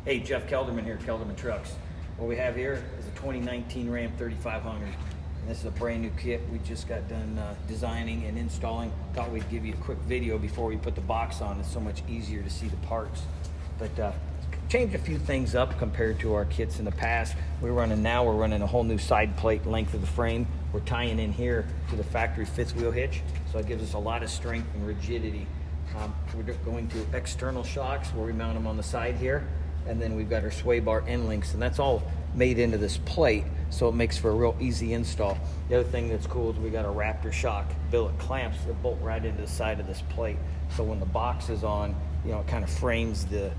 Hey, Jeff Kelderman here, Kelderman Trucks. What we have here is a 2019 Ram 3500. And this is a brand new kit we just got done designing and installing. Thought we'd give you a quick video before we put the box on. It's so much easier to see the parts. But changed a few things up compared to our kits in the past. We're running a whole new side plate length of the frame. We're tying in here to the factory fifth wheel hitch. So it gives us a lot of strength and rigidity. We're going to external shocks where we mount them on the side here. And then we've got our sway bar end links, and that's all made into this plate, so it makes for a real easy install. The other thing that's cool is we got a Raptor shock billet clamps that bolt right into the side of this plate. So when the box is on, it kind of frames the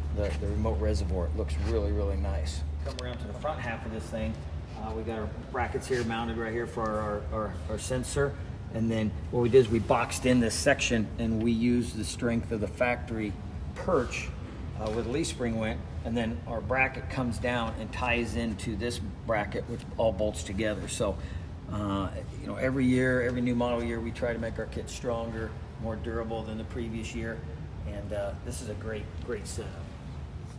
remote reservoir. It looks really, really nice. Come around to the front half of this thing. We got our brackets here mounted right here for our sensor. And then what we did is we boxed in this section, and we used the strength of the factory perch where the leaf spring went, and then our bracket comes down and ties into this bracket, which all bolts together. So every year, every new model year, we try to make our kit stronger, more durable than the previous year, and this is a great setup.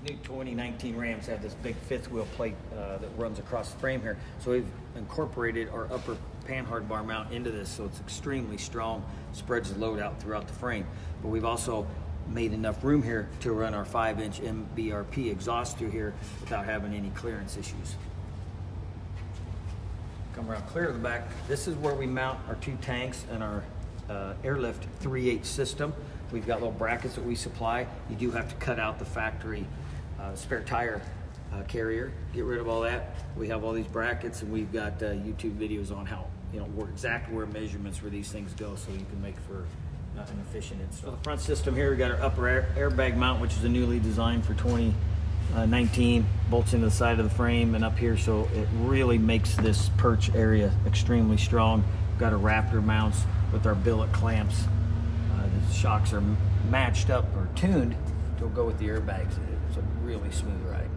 New 2019 Rams have this big fifth wheel plate that runs across the frame here, so we've incorporated our upper panhard bar mount into this, so it's extremely strong, spreads the load out throughout the frame. But we've also made enough room here to run our 5-inch MBRP exhaust through here without having any clearance issues. Come around clear to the back. This is where we mount our two tanks and our airlift 3/8 system. We've got little brackets that we supply. You do have to cut out the factory spare tire carrier, get rid of all that. We have all these brackets, and we've got YouTube videos on how, where measurements where these things go, so you can make for an efficient install. So the front system here, we got our upper airbag mount, which is a newly designed for 2019, bolts into the side of the frame and up here, so it really makes this perch area extremely strong. We've got our Raptor mounts with our billet clamps. The shocks are matched up or tuned to go with the airbags. It's a really smooth ride.